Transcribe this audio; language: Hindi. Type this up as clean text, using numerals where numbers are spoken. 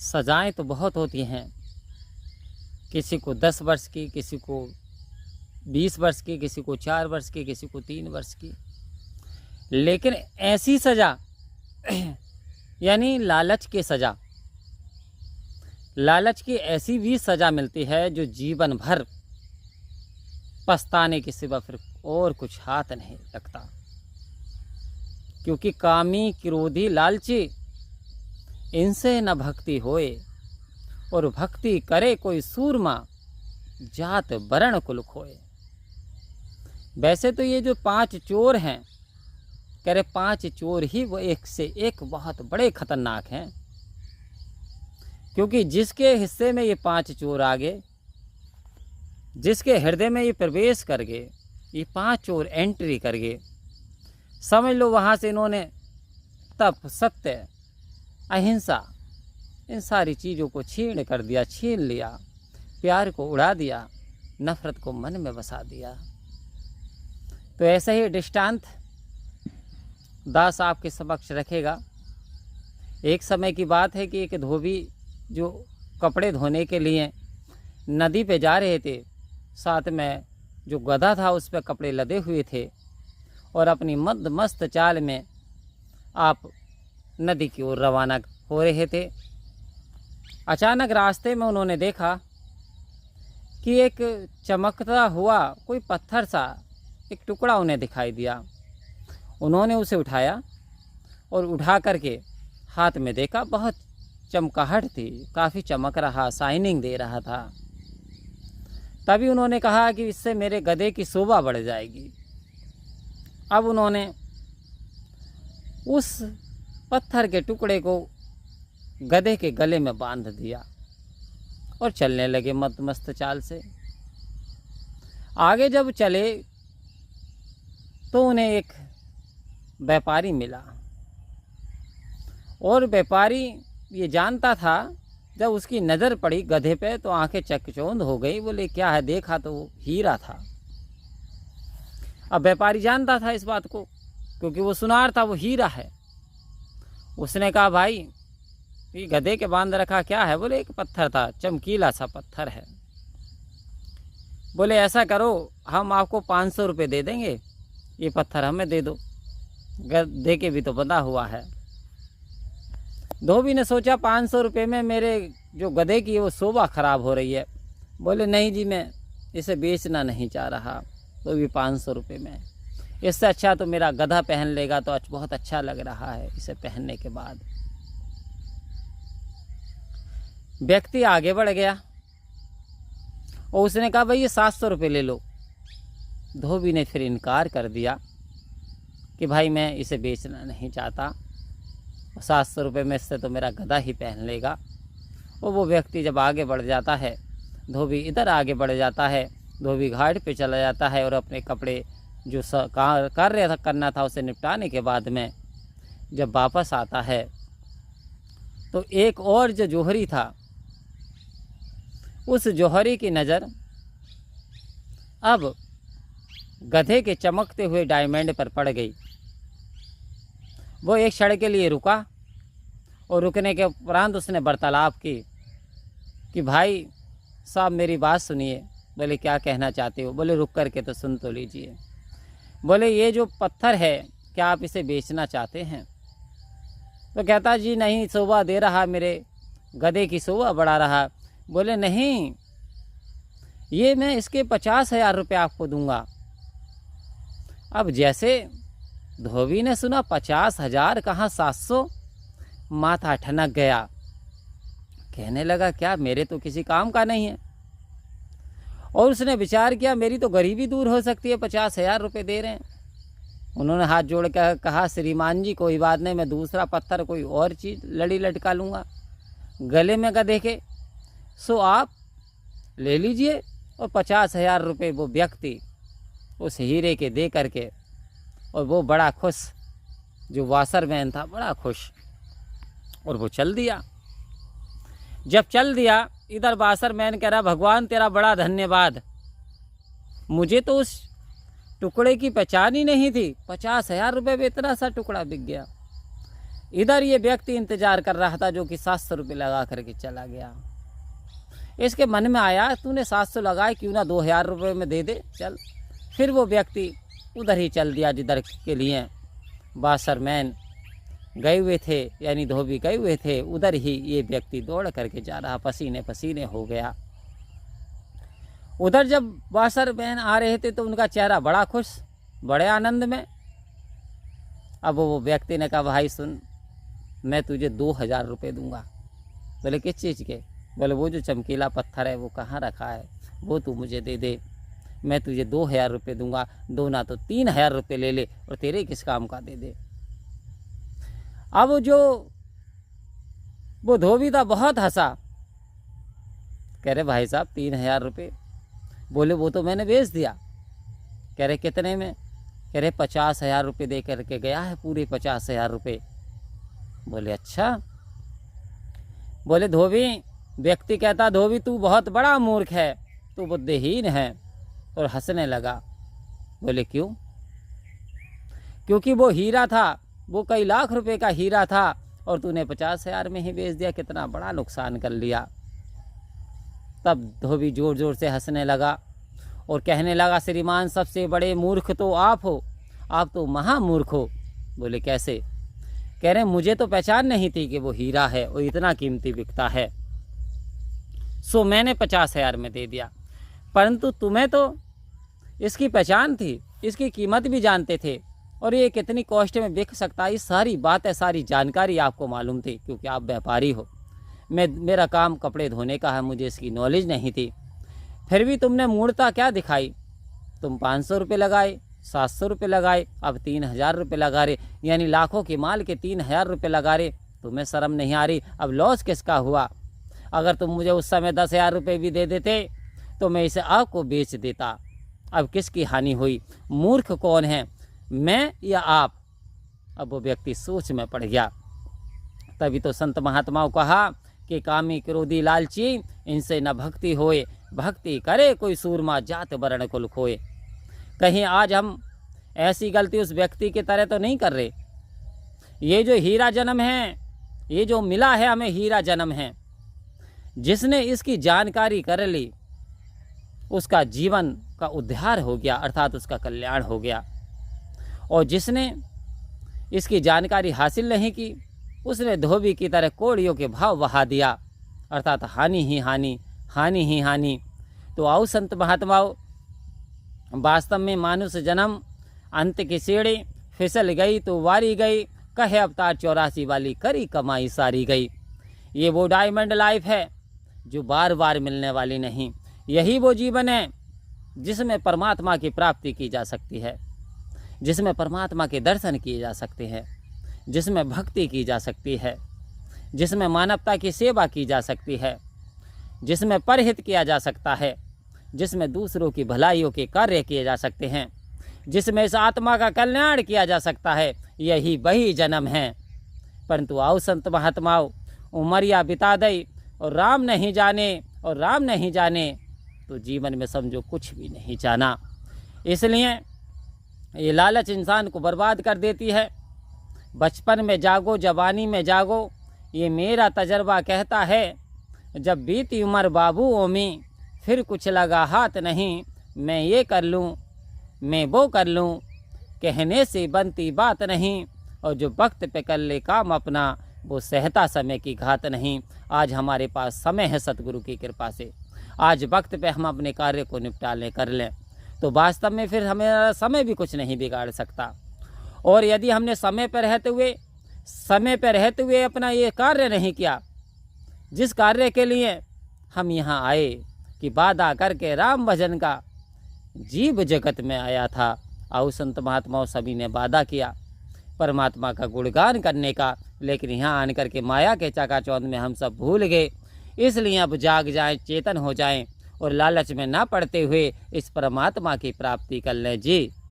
सजाएं तो बहुत होती हैं, किसी को 10 वर्ष की, किसी को 20 वर्ष की, किसी को 4 वर्ष की, किसी को 3 वर्ष की। लेकिन ऐसी सज़ा यानी लालच की सज़ा, लालच की ऐसी भी सज़ा मिलती है जो जीवन भर पछताने के सिवा फिर और कुछ हाथ नहीं लगता। क्योंकि कामी, क्रोधी, लालची, इनसे न भक्ति होए, और भक्ति करे कोई सूरमा, जात वरण कुल खोए। वैसे तो ये जो 5 चोर हैं, कह रहे 5 चोर ही वो एक से एक बहुत बड़े खतरनाक हैं। क्योंकि जिसके हिस्से में ये 5 चोर आ गए, जिसके हृदय में ये प्रवेश कर गए, ये 5 चोर एंट्री कर गए, समझ लो वहाँ से इन्होंने तप, सत्य, अहिंसा, इन सारी चीज़ों को छीन कर दिया, छीन लिया, प्यार को उड़ा दिया, नफ़रत को मन में बसा दिया। तो ऐसा ही दृष्टांत दास आपके समक्ष रखेगा। एक समय की बात है कि एक धोबी जो कपड़े धोने के लिए नदी पे जा रहे थे, साथ में जो गधा था उस पर कपड़े लदे हुए थे, और अपनी मद मस्त चाल में आप नदी की ओर रवाना हो रहे थे। अचानक रास्ते में उन्होंने देखा कि एक चमकता हुआ कोई पत्थर सा एक टुकड़ा उन्हें दिखाई दिया। उन्होंने उसे उठाया और उठा करके हाथ में देखा, बहुत चमकाहट थी, काफ़ी चमक रहा, शाइनिंग दे रहा था। तभी उन्होंने कहा कि इससे मेरे गधे की शोभा बढ़ जाएगी। अब उन्होंने उस पत्थर के टुकड़े को गधे के गले में बांध दिया और चलने लगे मस्त चाल से। आगे जब चले तो उन्हें एक व्यापारी मिला, और व्यापारी ये जानता था, जब उसकी नज़र पड़ी गधे पे तो आंखें चकचौंध हो गई। बोले क्या है? देखा तो वो हीरा था। अब व्यापारी जानता था इस बात को, क्योंकि वो सुनार था, वो हीरा है। उसने कहा भाई ये गधे के बांध रखा क्या है? बोले एक पत्थर था, चमकीला सा पत्थर है। बोले ऐसा करो, हम आपको 500 रुपये दे देंगे, ये पत्थर हमें दे दो, गधे के भी तो बंधा हुआ है। धोबी ने सोचा 500 रुपये में मेरे जो गधे की वो शोभा खराब हो रही है। बोले नहीं जी, मैं इसे बेचना नहीं चाह रहा, तो भी 500 रुपये में, इससे अच्छा तो मेरा गधा पहन लेगा तो बहुत अच्छा लग रहा है इसे पहनने के बाद। व्यक्ति आगे बढ़ गया और उसने कहा भाई ये 700 रुपये ले लो। धोबी ने फिर इनकार कर दिया कि भाई मैं इसे बेचना नहीं चाहता, 700 रुपये में इससे तो मेरा गधा ही पहन लेगा। और वो व्यक्ति जब आगे बढ़ जाता है, धोबी इधर आगे बढ़ जाता है, धोबी घाट पे चला जाता है और अपने कपड़े जो कार्य करना था उसे निपटाने के बाद में जब वापस आता है तो एक और जो जौहरी था, उस जौहरी की नज़र अब गधे के चमकते हुए डायमंड पर पड़ गई। वो एक क्षण के लिए रुका और रुकने के उपरांत उसने वार्तालाप की कि भाई साहब मेरी बात सुनिए। बोले क्या कहना चाहते हो? बोले रुक कर के तो सुन तो लीजिए। बोले ये जो पत्थर है क्या आप इसे बेचना चाहते हैं? तो कहता जी नहीं, शोभा दे रहा, मेरे गधे की शोभा बढ़ा रहा। बोले नहीं, ये मैं इसके 50,000 रुपये आपको दूंगा। अब जैसे धोबी ने सुना 50,000 कहाँ 700, माथा ठनक गया। कहने लगा क्या मेरे तो किसी काम का नहीं है। और उसने विचार किया मेरी तो गरीबी दूर हो सकती है, 50,000 रुपये दे रहे हैं। उन्होंने हाथ जोड़ कर कहा श्रीमान जी कोई बात नहीं, मैं दूसरा पत्थर कोई और चीज़ लड़ी लटका लूँगा गले में गधे के, सो आप ले लीजिए। और 50,000 रुपये वो व्यक्ति उस हीरे के दे करके, और वो बड़ा खुश, जो वाशरमैन था बड़ा खुश, और वो चल दिया। जब चल दिया इधर वाशरमैन कह रहा भगवान तेरा बड़ा धन्यवाद, मुझे तो उस टुकड़े की पहचान ही नहीं थी, 50,000 रुपये में इतना सा टुकड़ा बिक गया। इधर ये व्यक्ति इंतजार कर रहा था जो कि 700 रुपये लगा करके चला गया। इसके मन में आया तूने 700 लगाए, क्यों ना 2000 रुपये में दे दे, चल। फिर वो व्यक्ति उधर ही चल दिया जिधर के लिए बासरमैन गए हुए थे, यानी धोबी गए हुए थे। उधर ही ये व्यक्ति दौड़ करके जा रहा, पसीने पसीने हो गया। उधर जब बासरमैन आ रहे थे तो उनका चेहरा बड़ा खुश, बड़े आनंद में। अब वो व्यक्ति ने कहा भाई सुन, मैं तुझे 2000 रुपये दूंगा। बोले किस चीज़ के? बोले वो जो चमकीला पत्थर है वो कहाँ रखा है, वो तू मुझे दे दे, मैं तुझे 2000 रुपये दूंगा, दो ना तो 3000 रुपये ले ले और तेरे किस काम का दे दे। अब जो वो धोबी था बहुत हंसा, कह रहे भाई साहब 3000 रुपये? बोले वो तो मैंने बेच दिया। कह रहे कितने में? कह रहे 50,000 रुपये दे करके गया है, पूरे 50,000 रुपये। बोले अच्छा। बोले धोबी, व्यक्ति कहता धोबी तू बहुत बड़ा मूर्ख है, तू बुद्धिहीन है, और हंसने लगा। बोले क्यों? क्योंकि वो हीरा था, वो कई लाख रुपए का हीरा था और तूने 50,000 में ही बेच दिया, कितना बड़ा नुकसान कर लिया। तब धोबी जोर जोर से हंसने लगा और कहने लगा श्रीमान सबसे बड़े मूर्ख तो आप हो, आप तो महामूर्ख हो। बोले कैसे? कह रहे मुझे तो पहचान नहीं थी कि वो हीरा है और इतना कीमती बिकता है, सो मैंने 50,000 में दे दिया। परंतु तुम्हें तो इसकी पहचान थी, इसकी कीमत भी जानते थे और ये कितनी कॉस्ट में बिक सकता है, ये सारी बातें, सारी जानकारी आपको मालूम थी क्योंकि आप व्यापारी हो। मेरा काम कपड़े धोने का है, मुझे इसकी नॉलेज नहीं थी। फिर भी तुमने मूर्खता क्या दिखाई? तुम 500 रुपये लगाए, 700 रुपये लगाए, अब 3000 रुपये लगा रहे, यानी लाखों के माल के 3000 रुपये लगा रहे। तुम्हें शर्म नहीं आ रही? अब लॉस किसका हुआ? अगर तुम मुझे उस समय 10,000 रुपये भी दे देते तो मैं इसे आपको बेच देता। अब किसकी हानि हुई? मूर्ख कौन है, मैं या आप? अब वो व्यक्ति सोच में पड़ गया। तभी तो संत महात्माओं कहा कि कामी क्रोधी लालची इनसे न भक्ति होए, भक्ति करे कोई सूरमा जात वर्ण कुल खोए। कहीं आज हम ऐसी गलती उस व्यक्ति की तरह तो नहीं कर रहे? ये जो हीरा जन्म है, ये जो मिला है हमें हीरा जन्म है, जिसने इसकी जानकारी कर ली उसका जीवन का उद्धार हो गया, अर्थात उसका कल्याण हो गया। और जिसने इसकी जानकारी हासिल नहीं की उसने धोबी की तरह कोड़ियों के भाव बहा दिया, अर्थात हानि ही हानि, हानि ही हानि। तो आओ संत महात्माओं, वास्तव में मानुष जन्म अंत की सीढ़ी, फिसल गई तो वारी गई, कहे अवतार 84 वाली करी कमाई सारी गई। ये वो डायमंड लाइफ है जो बार बार मिलने वाली नहीं। यही वो जीवन है जिसमें परमात्मा की प्राप्ति की जा सकती है, जिसमें परमात्मा के दर्शन किए जा सकते हैं, जिसमें भक्ति की जा सकती है, जिसमें मानवता की सेवा की जा सकती है, जिसमें परहित किया जा सकता है, जिसमें दूसरों की भलाइयों के कार्य किए जा सकते हैं, जिसमें इस आत्मा का कल्याण किया जा सकता है। यही वही जन्म है। परंतु आओ संत महात्माओं, उमरिया बिता दई और राम नहीं जाने, और राम नहीं जाने तो जीवन में समझो कुछ भी नहीं जाना। इसलिए ये लालच इंसान को बर्बाद कर देती है। बचपन में जागो, जवानी में जागो, ये मेरा तजर्बा कहता है। जब बीती उम्र बाबू ओमी, फिर कुछ लगा हाथ नहीं, मैं ये कर लूँ, मैं वो कर लूँ, कहने से बनती बात नहीं। और जो वक्त पे कर ले काम अपना, वो सहता समय की घात नहीं। आज हमारे पास समय है सतगुरु की कृपा से, आज वक्त पे हम अपने कार्य को निपटा लें, कर लें, तो वास्तव में फिर हमें समय भी कुछ नहीं बिगाड़ सकता। और यदि हमने समय पर रहते हुए अपना ये कार्य नहीं किया, जिस कार्य के लिए हम यहाँ आए कि वादा करके राम भजन का जीव जगत में आया था, आओ संत महात्माओं सभी ने वादा किया परमात्मा का गुणगान करने का, लेकिन यहाँ आन करके माया के चकाचौंध में हम सब भूल गए। इसलिए अब जाग जाएं, चेतन हो जाएं और लालच में ना पड़ते हुए इस परमात्मा की प्राप्ति कर लें जी।